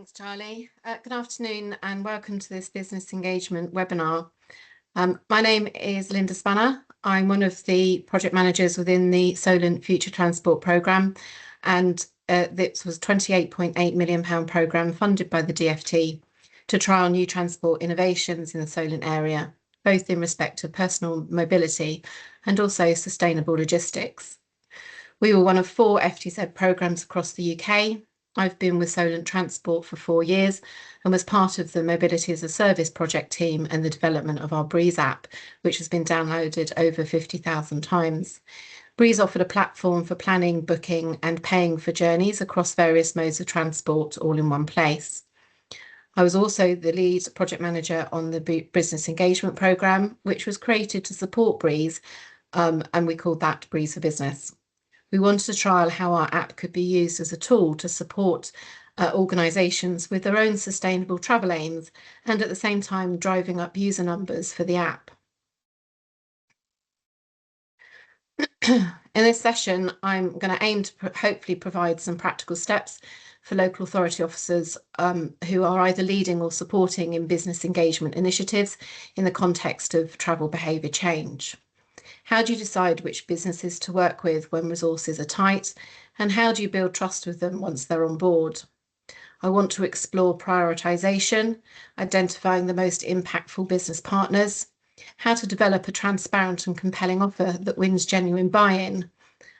Thanks, Charlie. Good afternoon and welcome to this business engagement webinar. My name is Linda Spanner. I'm one of the project managers within the Solent Future Transport programme, and this was a £28.8 million programme funded by the DfT to trial new transport innovations in the Solent area, both in respect of personal mobility and also sustainable logistics. We were one of 4 FTZ programmes across the UK. I've been with Solent Transport for 4 years and was part of the Mobility as a Service project team and the development of our Breeze app, which has been downloaded over 50,000 times. Breeze offered a platform for planning, booking and paying for journeys across various modes of transport all in one place. I was also the lead project manager on the business engagement programme, which was created to support Breeze, and we called that Breeze for Business. We wanted to trial how our app could be used as a tool to support organisations with their own sustainable travel aims and at the same time driving up user numbers for the app. In this session, I'm going to aim to hopefully provide some practical steps for local authority officers who are either leading or supporting in business engagement initiatives in the context of travel behaviour change. How do you decide which businesses to work with when resources are tight? And how do you build trust with them once they're on board? I want to explore prioritisation, identifying the most impactful business partners, how to develop a transparent and compelling offer that wins genuine buy-in,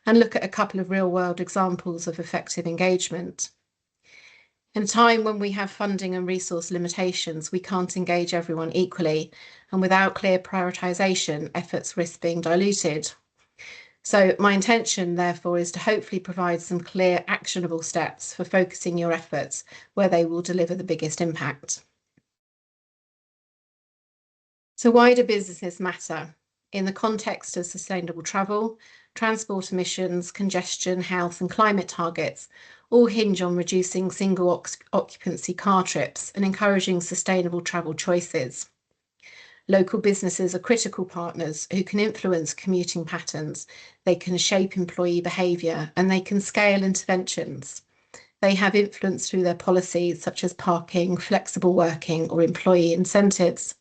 and look at a couple of real-world examples of effective engagement. In a time when we have funding and resource limitations, we can't engage everyone equally, and without clear prioritisation, efforts risk being diluted. So my intention, therefore, is to hopefully provide some clear, actionable steps for focusing your efforts where they will deliver the biggest impact. So why do businesses matter? In the context of sustainable travel, transport emissions, congestion, health and climate targets all hinge on reducing single occupancy car trips and encouraging sustainable travel choices. Local businesses are critical partners who can influence commuting patterns, they can shape employee behaviour and they can scale interventions. They have influence through their policies such as parking, flexible working or employee incentives.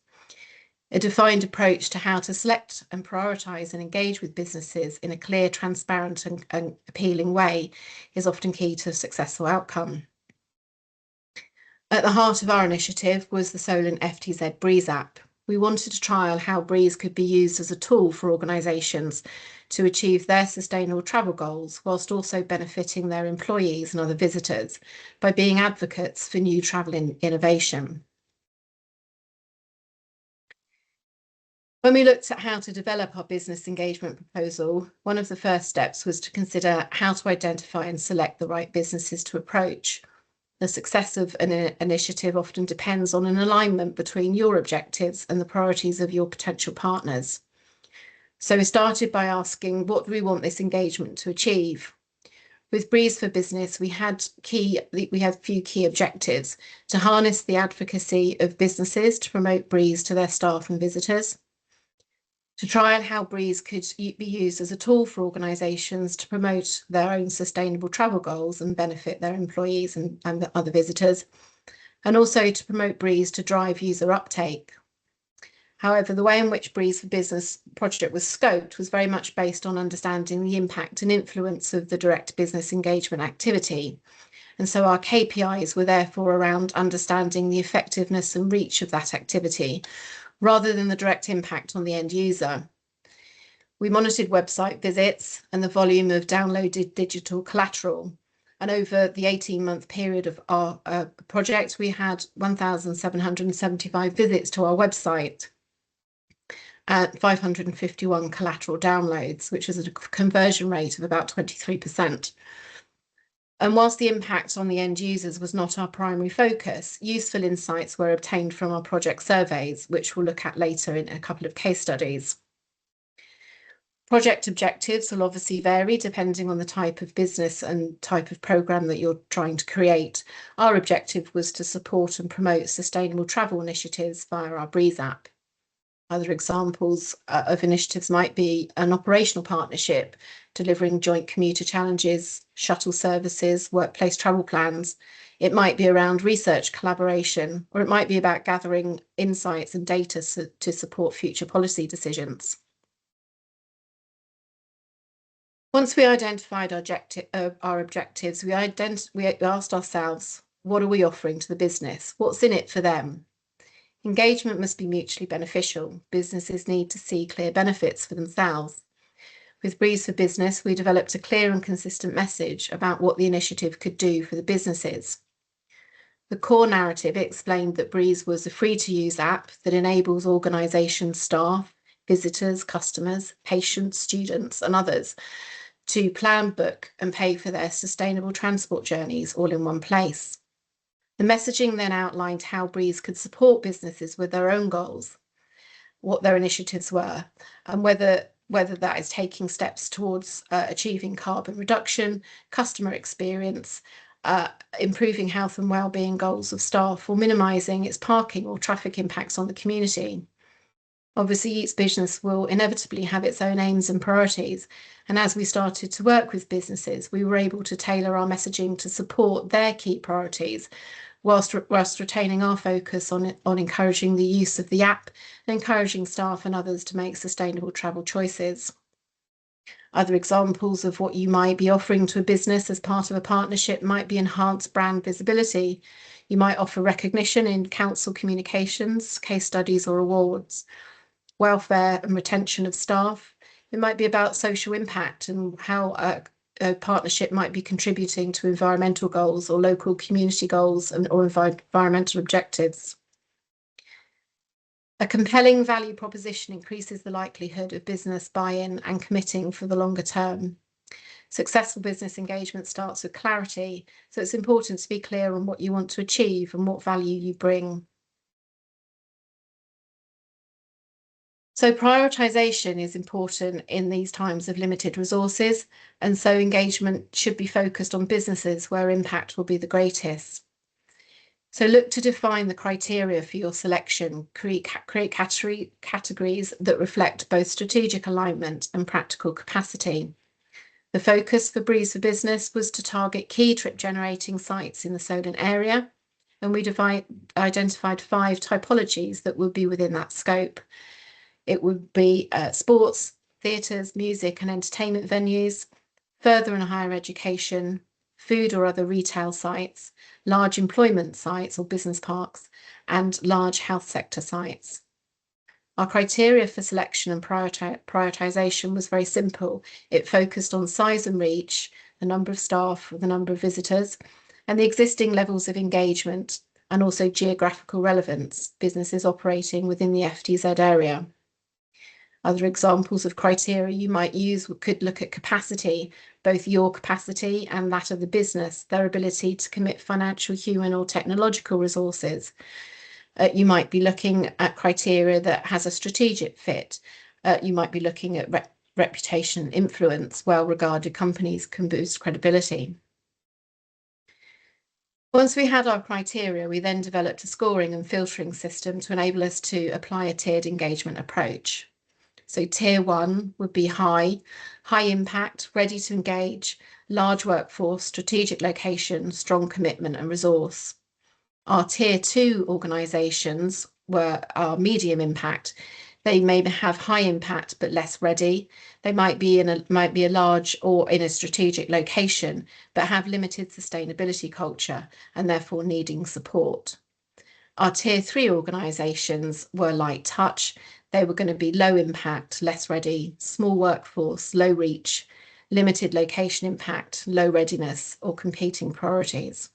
A defined approach to how to select and prioritise and engage with businesses in a clear, transparent and appealing way is often key to a successful outcome. At the heart of our initiative was the Solent FTZ Breeze app. We wanted to trial how Breeze could be used as a tool for organisations to achieve their sustainable travel goals whilst also benefiting their employees and other visitors by being advocates for new travel innovation. When we looked at how to develop our business engagement proposal, one of the first steps was to consider how to identify and select the right businesses to approach. The success of an initiative often depends on an alignment between your objectives and the priorities of your potential partners. So we started by asking, what do we want this engagement to achieve? With Breeze for Business, we had a few key objectives: to harness the advocacy of businesses to promote Breeze to their staff and visitors, to trial how Breeze could be used as a tool for organisations to promote their own sustainable travel goals and benefit their employees and other visitors, and also to promote Breeze to drive user uptake. However, the way in which Breeze for Business project was scoped was very much based on understanding the impact and influence of the direct business engagement activity. And so our KPIs were therefore around understanding the effectiveness and reach of that activity, rather than the direct impact on the end user. We monitored website visits and the volume of downloaded digital collateral. And over the 18-month period of our project, we had 1,775 visits to our website and 551 collateral downloads, which is a conversion rate of about 23%. And whilst the impact on the end users was not our primary focus, useful insights were obtained from our project surveys, which we'll look at later in a couple of case studies. Project objectives will obviously vary depending on the type of business and type of programme that you're trying to create. Our objective was to support and promote sustainable travel initiatives via our Breeze app. Other examples of initiatives might be an operational partnership, delivering joint commuter challenges, shuttle services, workplace travel plans. It might be around research collaboration, or it might be about gathering insights and data to support future policy decisions. Once we identified our objectives, we asked ourselves, what are we offering to the business? What's in it for them? Engagement must be mutually beneficial. Businesses need to see clear benefits for themselves. With Breeze for Business, we developed a clear and consistent message about what the initiative could do for the businesses. The core narrative explained that Breeze was a free-to-use app that enables organisation staff, visitors, customers, patients, students and others to plan, book and pay for their sustainable transport journeys all in one place. The messaging then outlined how Breeze could support businesses with their own goals, what their initiatives were, and whether that is taking steps towards achieving carbon reduction, customer experience, improving health and well-being goals of staff, or minimising its parking or traffic impacts on the community. Obviously, each business will inevitably have its own aims and priorities. And as we started to work with businesses, we were able to tailor our messaging to support their key priorities, whilst retaining our focus on encouraging the use of the app and encouraging staff and others to make sustainable travel choices. Other examples of what you might be offering to a business as part of a partnership might be enhanced brand visibility. You might offer recognition in council communications, case studies or awards, welfare and retention of staff. It might be about social impact and how a partnership might be contributing to environmental goals or local community goals or environmental objectives. A compelling value proposition increases the likelihood of business buy-in and committing for the longer term. Successful business engagement starts with clarity, so it's important to be clear on what you want to achieve and what value you bring. So prioritisation is important in these times of limited resources, and so engagement should be focused on businesses where impact will be the greatest. So look to define the criteria for your selection, create categories that reflect both strategic alignment and practical capacity. The focus for Breeze for Business was to target key trip generating sites in the Solent area, and we identified 5 typologies that would be within that scope. It would be sports, theatres, music and entertainment venues, further and higher education, food or other retail sites, large employment sites or business parks, and large health sector sites. Our criteria for selection and prioritisation was very simple. It focused on size and reach, the number of staff, the number of visitors, and the existing levels of engagement, and also geographical relevance, businesses operating within the FTZ area. Other examples of criteria you might use could look at capacity, both your capacity and that of the business, their ability to commit financial, human or technological resources. You might be looking at criteria that has a strategic fit. You might be looking at reputation, influence. Well-regarded companies can boost credibility. Once we had our criteria, we then developed a scoring and filtering system to enable us to apply a tiered engagement approach. So tier 1 would be high impact, ready to engage, large workforce, strategic location, strong commitment and resource. Our tier 2 organisations are medium impact. They may have high impact but less ready. They might be a large or in a strategic location but have limited sustainability culture and therefore needing support. Our tier 3 organisations were light touch. They were going to be low impact, less ready, small workforce, low reach, limited location impact, low readiness, or competing priorities.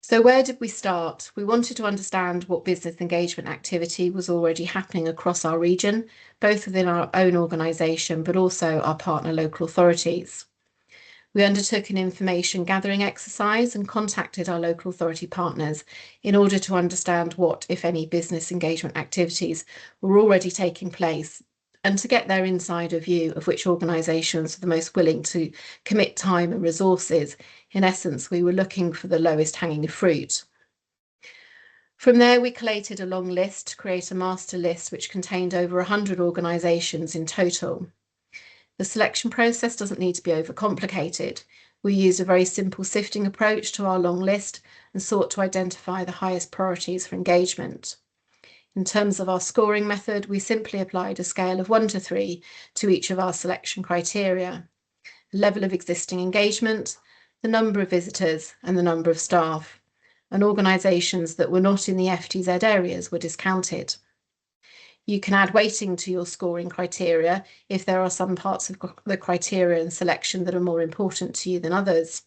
So where did we start? We wanted to understand what business engagement activity was already happening across our region, both within our own organisation, but also our partner local authorities. We undertook an information gathering exercise and contacted our local authority partners in order to understand what, if any, business engagement activities were already taking place and to get their insider view of which organisations were the most willing to commit time and resources. In essence, we were looking for the lowest hanging fruit. From there, we collated a long list to create a master list which contained over 100 organisations in total. The selection process doesn't need to be overcomplicated. We used a very simple sifting approach to our long list and sought to identify the highest priorities for engagement. In terms of our scoring method, we simply applied a scale of 1 to 3 to each of our selection criteria: the level of existing engagement, the number of visitors, and the number of staff. And organisations that were not in the FTZ areas were discounted. You can add weighting to your scoring criteria if there are some parts of the criteria and selection that are more important to you than others.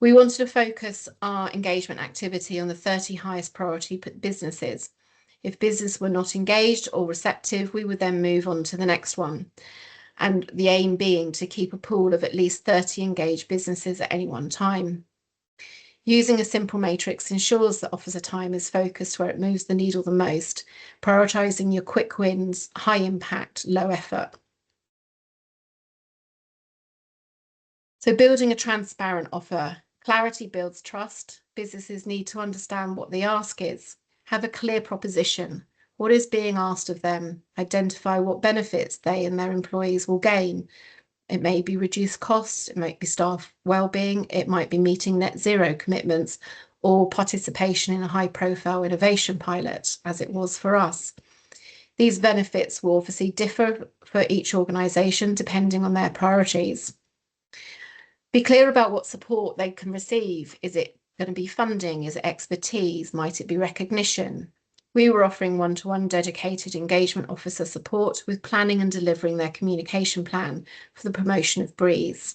We wanted to focus our engagement activity on the 30 highest priority businesses. If business were not engaged or receptive, we would then move on to the next one. And the aim being to keep a pool of at least 30 engaged businesses at any one time. Using a simple matrix ensures that officer time is focused where it moves the needle the most, prioritising your quick wins, high impact, low effort. So building a transparent offer. Clarity builds trust. Businesses need to understand what the ask is. Have a clear proposition. What is being asked of them? Identify what benefits they and their employees will gain. It may be reduced costs, it might be staff well-being, it might be meeting net zero commitments or participation in a high-profile innovation pilot, as it was for us. These benefits will obviously differ for each organisation depending on their priorities. Be clear about what support they can receive. Is it going to be funding? Is it expertise? Might it be recognition? We were offering one-to-one dedicated engagement officer support with planning and delivering their communication plan for the promotion of Breeze.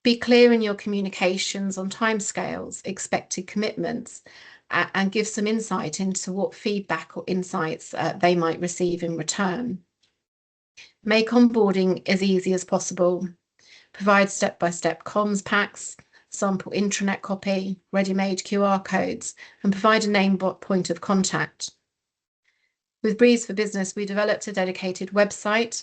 Be clear in your communications on timescales, expected commitments, and give some insight into what feedback or insights they might receive in return. Make onboarding as easy as possible. Provide step-by-step comms packs, sample intranet copy, ready-made QR codes, and provide a name point of contact. With Breeze for Business, we developed a dedicated website.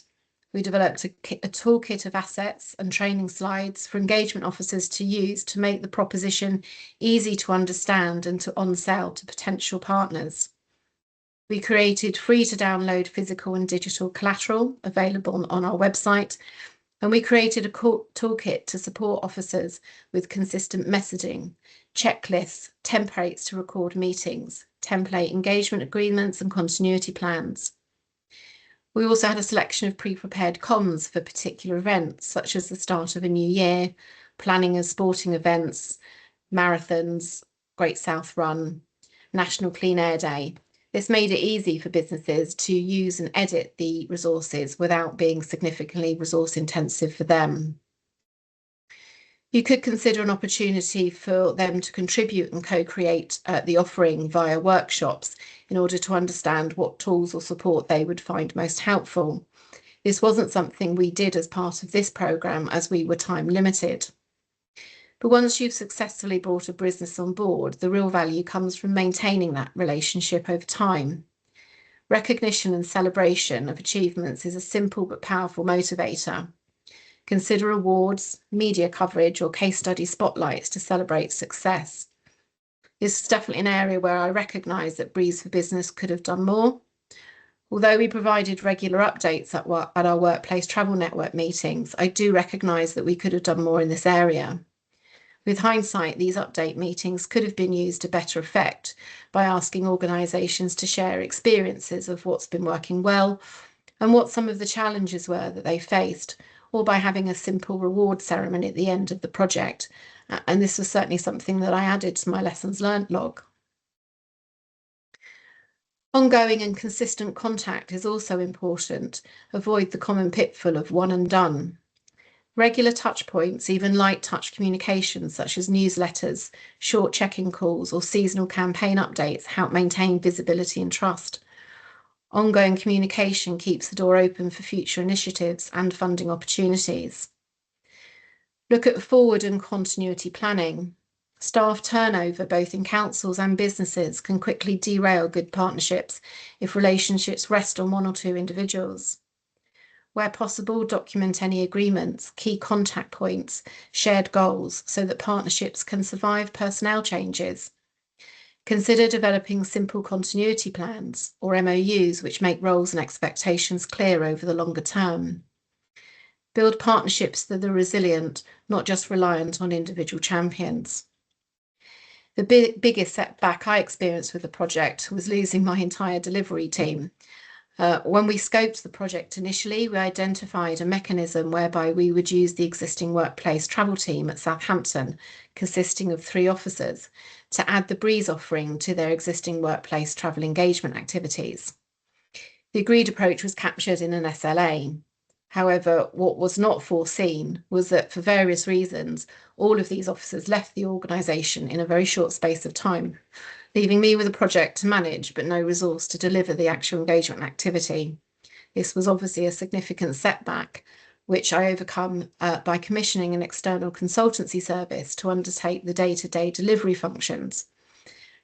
We developed a toolkit of assets and training slides for engagement officers to use to make the proposition easy to understand and to on-sell to potential partners. We created free-to-download physical and digital collateral available on our website, and we created a toolkit to support officers with consistent messaging, checklists, templates to record meetings, template engagement agreements and continuity plans. We also had a selection of pre-prepared comms for particular events, such as the start of a new year, planning of sporting events, marathons, Great South Run, National Clean Air Day. This made it easy for businesses to use and edit the resources without being significantly resource intensive for them. You could consider an opportunity for them to contribute and co-create the offering via workshops in order to understand what tools or support they would find most helpful. This wasn't something we did as part of this programme as we were time limited. But once you've successfully brought a business on board, the real value comes from maintaining that relationship over time. Recognition and celebration of achievements is a simple but powerful motivator. Consider awards, media coverage, or case study spotlights to celebrate success. This is definitely an area where I recognise that Breeze for Business could have done more. Although we provided regular updates at our workplace travel network meetings, I do recognise that we could have done more in this area. With hindsight, these update meetings could have been used to better effect by asking organisations to share experiences of what's been working well and what some of the challenges were that they faced, or by having a simple reward ceremony at the end of the project. And this was certainly something that I added to my lessons learned log. Ongoing and consistent contact is also important. Avoid the common pitfall of one and done. Regular touch points, even light touch communications such as newsletters, short check-in calls or seasonal campaign updates help maintain visibility and trust. Ongoing communication keeps the door open for future initiatives and funding opportunities. Look at forward and continuity planning. Staff turnover, both in councils and businesses, can quickly derail good partnerships if relationships rest on one or two individuals. Where possible, document any agreements, key contact points, shared goals, so that partnerships can survive personnel changes. Consider developing simple continuity plans, or MOUs, which make roles and expectations clear over the longer term. Build partnerships that are resilient, not just reliant on individual champions. The biggest setback I experienced with the project was losing my entire delivery team. When we scoped the project initially, we identified a mechanism whereby we would use the existing workplace travel team at Southampton, consisting of 3 officers, to add the Breeze offering to their existing workplace travel engagement activities. The agreed approach was captured in an SLA. However, what was not foreseen was that for various reasons, all of these officers left the organisation in a very short space of time, leaving me with a project to manage but no resource to deliver the actual engagement activity. This was obviously a significant setback, which I overcome by commissioning an external consultancy service to undertake the day-to-day delivery functions.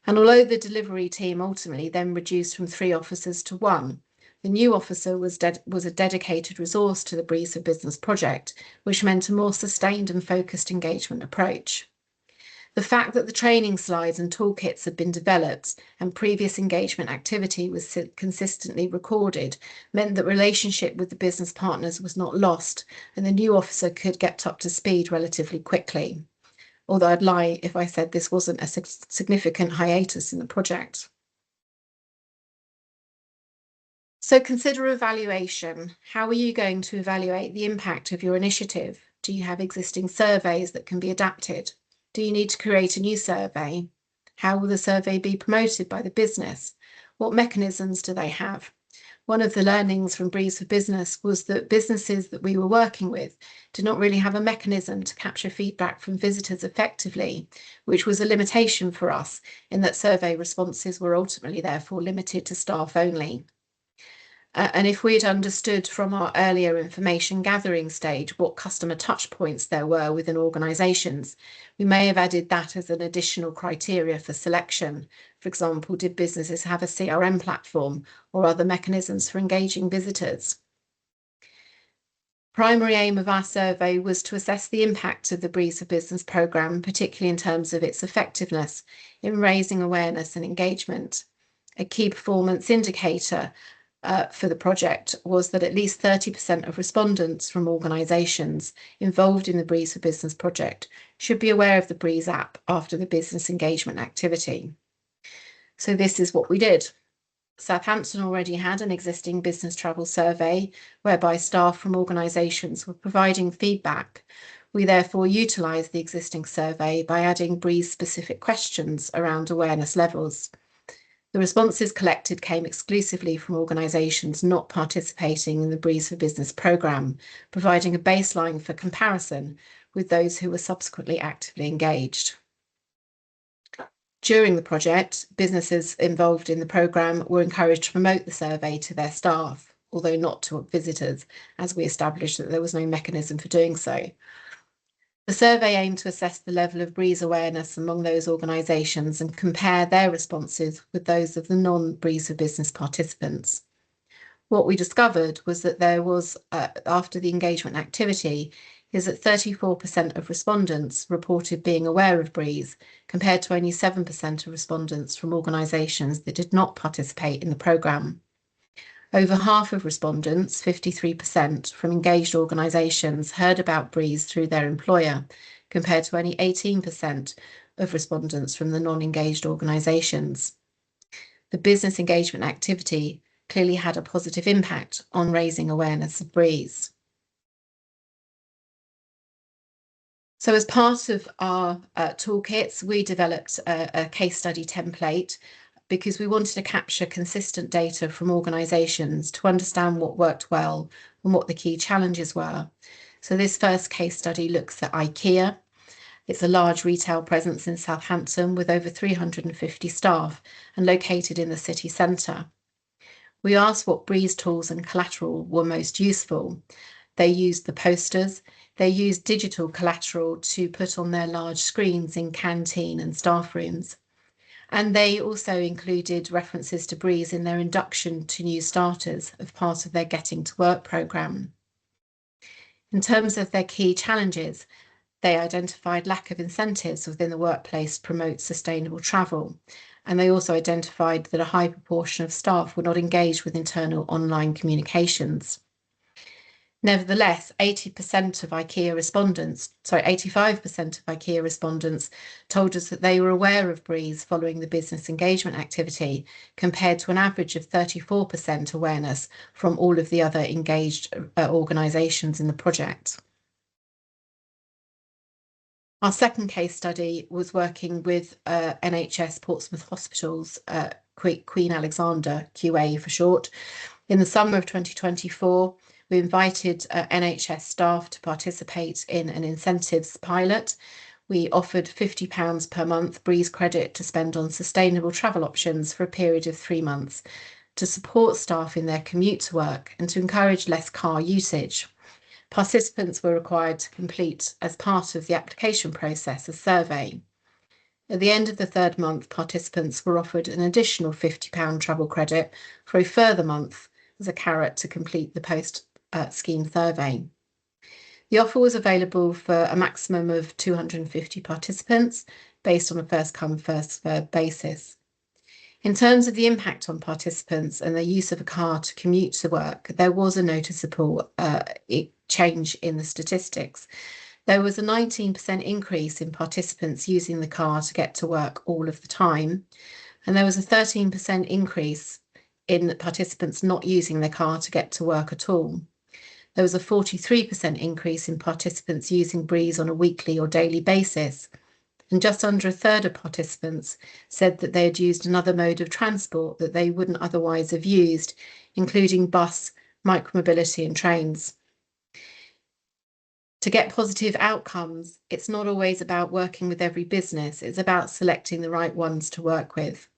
And although the delivery team ultimately then reduced from 3 officers to 1, the new officer was a dedicated resource to the Breeze for Business project, which meant a more sustained and focused engagement approach. The fact that the training slides and toolkits had been developed and previous engagement activity was consistently recorded meant that relationship with the business partners was not lost, and the new officer could get up to speed relatively quickly. Although I'd lie if I said this wasn't a significant hiatus in the project. So consider evaluation. How are you going to evaluate the impact of your initiative? Do you have existing surveys that can be adapted? Do you need to create a new survey? How will the survey be promoted by the business? What mechanisms do they have? One of the learnings from Breeze for Business was that businesses that we were working with did not really have a mechanism to capture feedback from visitors effectively, which was a limitation for us in that survey responses were ultimately therefore limited to staff only. And if we'd understood from our earlier information gathering stage what customer touch points there were within organisations, we may have added that as an additional criteria for selection. For example, did businesses have a CRM platform or other mechanisms for engaging visitors? Primary aim of our survey was to assess the impact of the Breeze for Business programme, particularly in terms of its effectiveness in raising awareness and engagement. A key performance indicator for the project was that at least 30% of respondents from organisations involved in the Breeze for Business project should be aware of the Breeze app after the business engagement activity. So this is what we did. Southampton already had an existing business travel survey whereby staff from organisations were providing feedback. We therefore utilised the existing survey by adding Breeze-specific questions around awareness levels. The responses collected came exclusively from organisations not participating in the Breeze for Business programme, providing a baseline for comparison with those who were subsequently actively engaged. During the project, businesses involved in the programme were encouraged to promote the survey to their staff, although not to visitors, as we established that there was no mechanism for doing so. The survey aimed to assess the level of Breeze awareness among those organisations and compare their responses with those of the non-Breeze for Business participants. What we discovered was that there was, after the engagement activity, is that 34% of respondents reported being aware of Breeze, compared to only 7% of respondents from organisations that did not participate in the programme. Over half of respondents, 53%, from engaged organisations heard about Breeze through their employer, compared to only 18% of respondents from the non-engaged organisations. The business engagement activity clearly had a positive impact on raising awareness of Breeze. So as part of our toolkits, we developed a case study template because we wanted to capture consistent data from organisations to understand what worked well and what the key challenges were. So this first case study looks at IKEA. It's a large retail presence in Southampton with over 350 staff and located in the city centre. We asked what Breeze tools and collateral were most useful. They used the posters. They used digital collateral to put on their large screens in canteen and staff rooms. And they also included references to Breeze in their induction to new starters as part of their Getting to Work programme. In terms of their key challenges, They identified lack of incentives within the workplace to promote sustainable travel. And they also identified that a high proportion of staff were not engaged with internal online communications. Nevertheless, 85% of IKEA respondents told us that they were aware of Breeze following the business engagement activity, compared to an average of 34% awareness from all of the other engaged organisations in the project. Our second case study was working with NHS Portsmouth Hospitals, Queen Alexandra, QA for short. In the summer of 2024, we invited NHS staff to participate in an incentives pilot. We offered £50 per month Breeze credit to spend on sustainable travel options for a period of 3 months to support staff in their commute to work and to encourage less car usage. Participants were required to complete, as part of the application process, a survey. At the end of the 3rd month, participants were offered an additional £50 travel credit for a further month as a carrot to complete the post-scheme survey. The offer was available for a maximum of 250 participants based on a first-come, first-served basis. In terms of the impact on participants and their use of a car to commute to work, there was a noticeable change in the statistics. There was a 19% increase in participants using the car to get to work all of the time, and there was a 13% increase in participants not using their car to get to work at all. There was a 43% increase in participants using Breeze on a weekly or daily basis, and just under a third of participants said that they had used another mode of transport that they wouldn't otherwise have used, including bus, micromobility and trains. To get positive outcomes, it's not always about working with every business, it's about selecting the right ones to work with.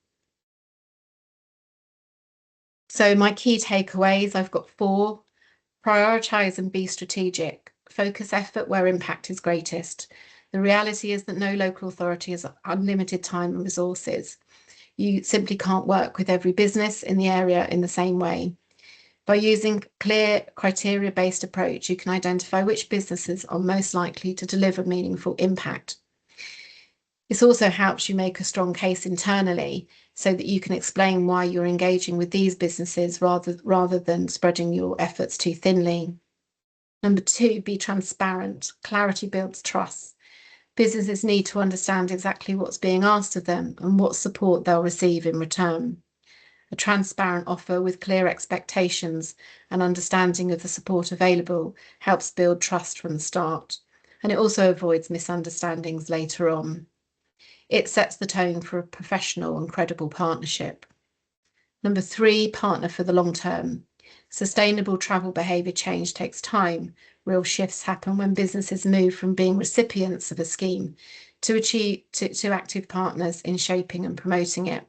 So my key takeaways, I've got 4. Prioritise and be strategic. Focus effort where impact is greatest. The reality is that no local authority has unlimited time and resources. You simply can't work with every business in the area in the same way. By using clear criteria-based approach, you can identify which businesses are most likely to deliver meaningful impact. This also helps you make a strong case internally so that you can explain why you're engaging with these businesses rather than spreading your efforts too thinly. Number 2, be transparent. Clarity builds trust. Businesses need to understand exactly what's being asked of them and what support they'll receive in return. A transparent offer with clear expectations and understanding of the support available helps build trust from the start, and it also avoids misunderstandings later on. It sets the tone for a professional and credible partnership. Number 3, partner for the long term. Sustainable travel behaviour change takes time. Real shifts happen when businesses move from being recipients of a scheme to active partners in shaping and promoting it.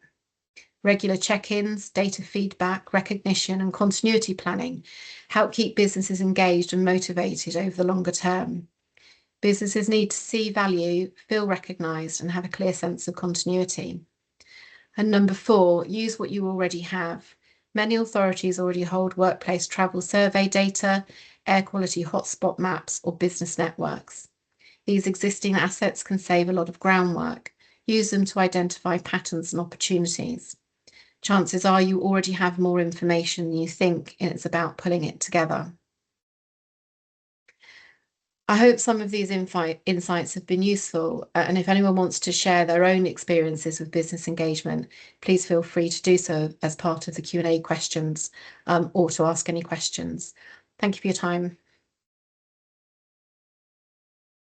Regular check-ins, data feedback, recognition and continuity planning help keep businesses engaged and motivated over the longer term. Businesses need to see value, feel recognised and have a clear sense of continuity. And number 4, use what you already have. Many authorities already hold workplace travel survey data, air quality hotspot maps or business networks. These existing assets can save a lot of groundwork. Use them to identify patterns and opportunities. Chances are you already have more information than you think, and it's about pulling it together. I hope some of these insights have been useful, and if anyone wants to share their own experiences with business engagement, please feel free to do so as part of the Q&A questions or to ask any questions. Thank you for your time.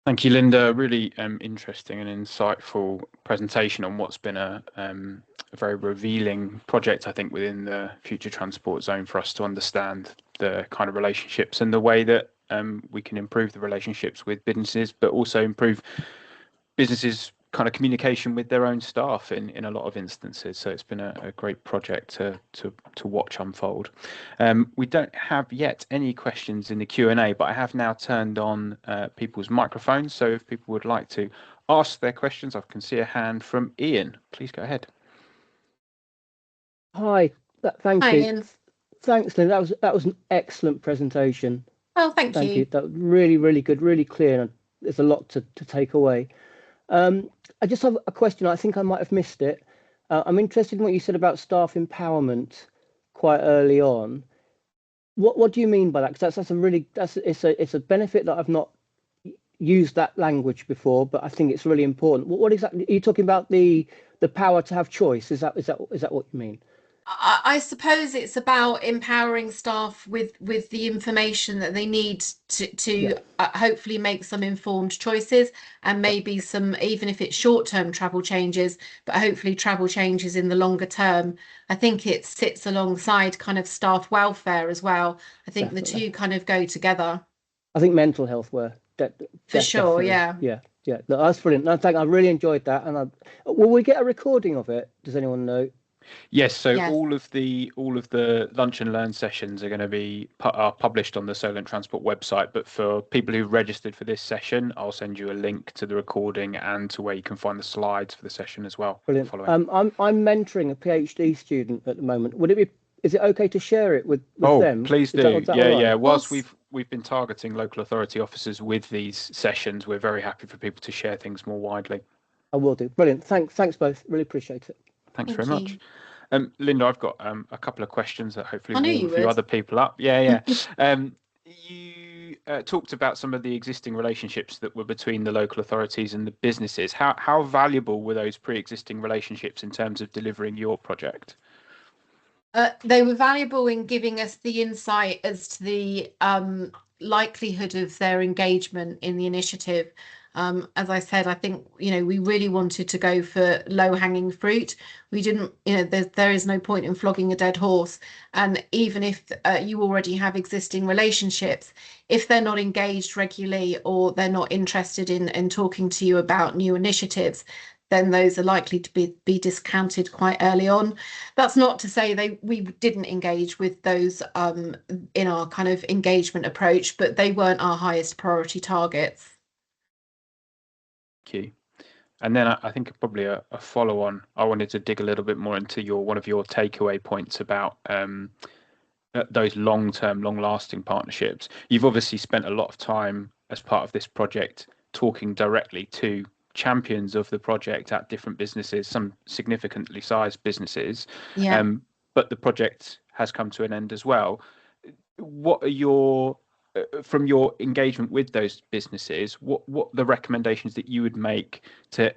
Thank you, Linda. Really interesting and insightful presentation on what's been a very revealing project, I think, within the Future Transport Zone for us to understand the kind of relationships and the way that we can improve the relationships with businesses, but also improve businesses' kind of communication with their own staff in a lot of instances. So it's been a great project to watch unfold. We don't have yet any questions in the Q&A, but I have now turned on people's microphones. So if people would like to ask their questions, I can see a hand from Ian. Please go ahead. Hi, thank Hi, you. Ian. Thanks, Lynn. That was an excellent presentation. Oh, thank you. That was really, really good, really clear. And there's a lot to take away. I just have a question. I think I might have missed it. I'm interested in what you said about staff empowerment quite early on. What do you mean by that? Because it's a benefit that I've not used that language before, but I think it's really important. What exactly are you talking about? The power to have choice? Is that what you mean? I suppose it's about empowering staff with the information that they need to hopefully make some informed choices, and maybe some, even if it's short-term travel changes, but hopefully travel changes in the longer term. I think it sits alongside kind of staff welfare as well. I think the two kind of go together. I think mental health For sure, definitely. Yeah. No, that's brilliant. No, I really enjoyed that. And will we get a recording of it? Does anyone know? Yes, so Yes. all of the lunch and learn sessions are going to be published on the Solent Transport website. But for people who've registered for this session, I'll send you a link to the recording and to where you can find the slides for the session as well. Brilliant. I'm mentoring a PhD student at the moment. Is it okay to share it with them? Please do. Is that yeah, all right? yeah. Whilst we've been targeting local authority officers with these sessions, we're very happy for people to share things more widely. I will do. Brilliant. Thanks both. Really appreciate it. Thanks very much. Linda, I've got a couple of questions that hopefully warm a few other people up. Yeah. You talked about some of the existing relationships that were between the local authorities and the businesses. How valuable were those pre-existing relationships in terms of delivering your project? They were valuable in giving us the insight as to the likelihood of their engagement in the initiative. As I said, I think, we really wanted to go for low-hanging fruit. We didn't, there is no point in flogging a dead horse. And even if you already have existing relationships, if they're not engaged regularly or they're not interested in talking to you about new initiatives, then those are likely to be discounted quite early on. That's not to say we didn't engage with those in our kind of engagement approach, but they weren't our highest priority targets. Thank you. And then I think probably a follow on, I wanted to dig a little bit more into one of your takeaway points about those long-term, long-lasting partnerships. You've obviously spent a lot of time as part of this project talking directly to champions of the project at different businesses, some significantly sized businesses. But the project has come to an end as well. What are from your engagement with those businesses, what the recommendations that you would make to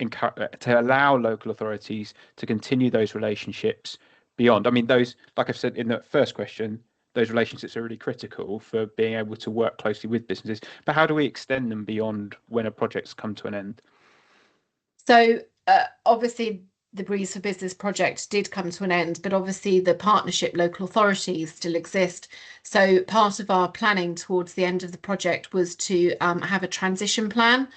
allow local authorities to continue those relationships beyond? I mean, those, like I've said in the first question, those relationships are really critical for being able to work closely with businesses. But how do we extend them beyond when a project's come to an end? So obviously the Breeze for Business project did come to an end, but obviously the partnership local authorities still exist. So part of our planning towards the end of the project was to have a transition plan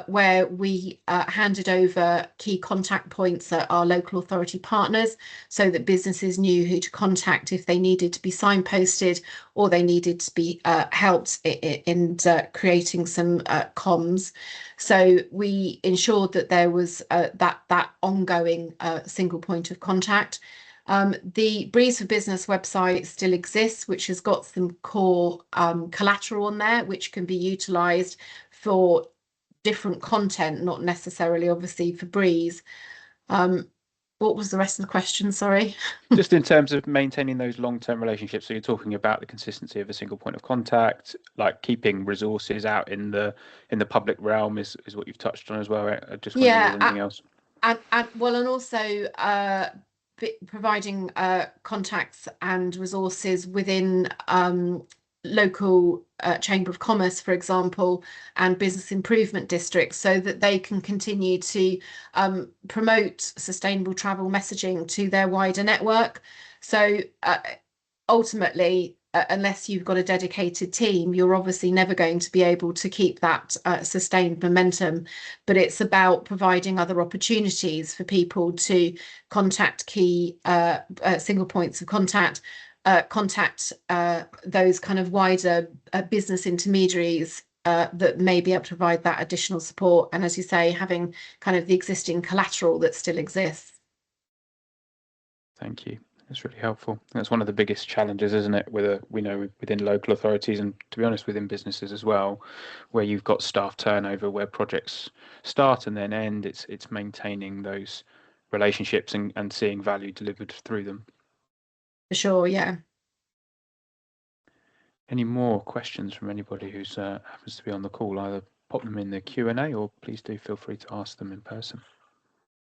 where we handed over key contact points at our local authority partners so that businesses knew who to contact if they needed to be signposted or they needed to be helped in creating some comms. So we ensured that there was that ongoing single point of contact. The Breeze for Business website still exists, which has got some core collateral on there, which can be utilised for different content, not necessarily obviously for Breeze. What was the rest of the question? Sorry. Just in terms of maintaining those long-term relationships. So you're talking about the consistency of a single point of contact, like keeping resources out in the public realm is what you've touched on as well. I just wondered if there's anything else. And also providing contacts and resources within local Chamber of Commerce, for example, and business improvement districts, so that they can continue to promote sustainable travel messaging to their wider network. So ultimately, unless you've got a dedicated team, you're obviously never going to be able to keep that sustained momentum. But it's about providing other opportunities for people to contact key single points of contact, contact those kind of wider business intermediaries that may be able to provide that additional support. And as you say, having kind of the existing collateral that still exists. Thank you. That's really helpful. That's one of the biggest challenges, isn't it? We know within local authorities, and to be honest, within businesses as well, where you've got staff turnover, where projects start and then end. It's maintaining those relationships and seeing value delivered through them. For sure, yeah. Any more questions from anybody who's happens to be on the call? Either pop them in the Q&A, or please do feel free to ask them in person.